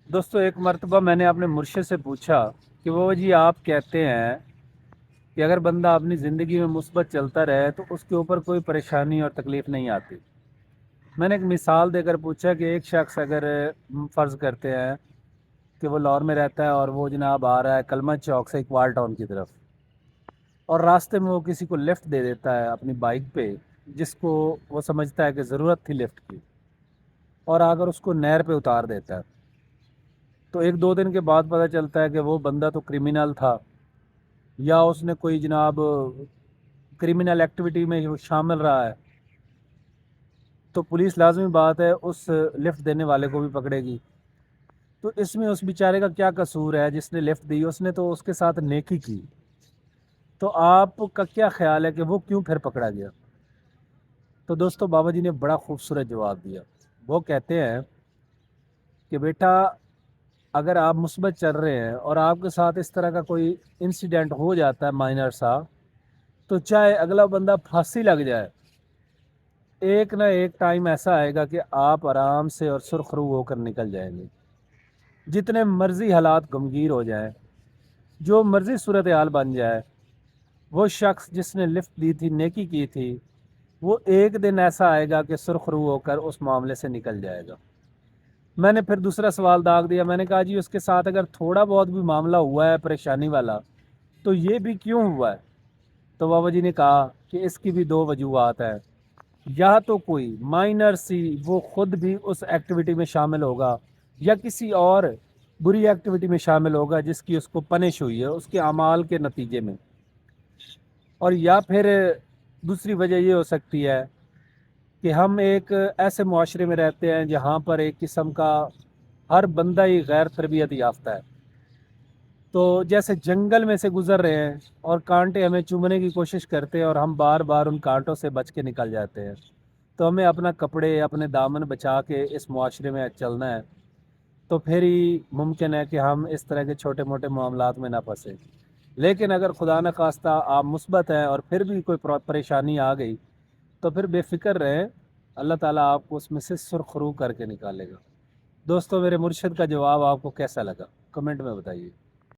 دوستو ایک مرتبہ میں نے اپنے مرشد سے پوچھا کہ وہ جی آپ کہتے ہیں کہ اگر بندہ اپنی زندگی میں مثبت چلتا رہے تو اس کے اوپر کوئی پریشانی اور تکلیف نہیں آتی۔ میں نے ایک مثال دے کر پوچھا کہ ایک شخص اگر فرض کرتے ہیں کہ وہ لاہور میں رہتا ہے اور وہ جناب آ رہا ہے کلمہ چوک سے اقبال ٹاؤن کی طرف، اور راستے میں وہ کسی کو لفٹ دے دیتا ہے اپنی بائک پہ، جس کو وہ سمجھتا ہے کہ ضرورت تھی لفٹ کی، اور اگر اس کو نہر پہ اتار دیتا ہے، تو ایک دو دن کے بعد پتہ چلتا ہے کہ وہ بندہ تو کرمینل تھا، یا اس نے کوئی جناب کرمینل ایکٹیویٹی میں شامل رہا ہے، تو پولیس لازمی بات ہے اس لفٹ دینے والے کو بھی پکڑے گی۔ تو اس میں اس بیچارے کا کیا قصور ہے جس نے لفٹ دی؟ اس نے تو اس کے ساتھ نیکی کی، تو آپ کا کیا خیال ہے کہ وہ کیوں پھر پکڑا گیا؟ تو دوستو بابا جی نے بڑا خوبصورت جواب دیا۔ وہ کہتے ہیں کہ بیٹا اگر آپ مثبت چل رہے ہیں اور آپ کے ساتھ اس طرح کا کوئی انسیڈنٹ ہو جاتا ہے مائنر سا، تو چاہے اگلا بندہ پھانسی لگ جائے، ایک نہ ایک ٹائم ایسا آئے گا کہ آپ آرام سے اور سرخرو ہو کر نکل جائیں گے۔ جتنے مرضی حالات غمگیر ہو جائیں، جو مرضی صورتحال بن جائے، وہ شخص جس نے لفٹ دی تھی، نیکی کی تھی، وہ ایک دن ایسا آئے گا کہ سرخرو ہو کر اس معاملے سے نکل جائے گا۔ میں نے پھر دوسرا سوال داغ دیا، میں نے کہا جی اس کے ساتھ اگر تھوڑا بہت بھی معاملہ ہوا ہے پریشانی والا، تو یہ بھی کیوں ہوا ہے؟ تو بابا جی نے کہا کہ اس کی بھی دو وجوہات ہیں۔ یا تو کوئی مائنر سی وہ خود بھی اس ایکٹیویٹی میں شامل ہوگا، یا کسی اور بری ایکٹیویٹی میں شامل ہوگا جس کی اس کو پنش ہوئی ہے اس کے اعمال کے نتیجے میں، اور یا پھر دوسری وجہ یہ ہو سکتی ہے کہ ہم ایک ایسے معاشرے میں رہتے ہیں جہاں پر ایک قسم کا ہر بندہ ہی غیر تربیت یافتہ ہے۔ تو جیسے جنگل میں سے گزر رہے ہیں اور کانٹے ہمیں چومنے کی کوشش کرتے ہیں اور ہم بار بار ان کانٹوں سے بچ کے نکل جاتے ہیں، تو ہمیں اپنا کپڑے اپنے دامن بچا کے اس معاشرے میں چلنا ہے، تو پھر ہی ممکن ہے کہ ہم اس طرح کے چھوٹے موٹے معاملات میں نہ پھنسیں۔ لیکن اگر خدا نخواستہ آپ مثبت ہیں اور پھر بھی کوئی پریشانی آ گئی، تو پھر بے فکر رہیں، اللہ تعالیٰ آپ کو اس میں سے سرخرو کر کے نکالے گا۔ دوستو میرے مرشد کا جواب آپ کو کیسا لگا؟ کمنٹ میں بتائیے۔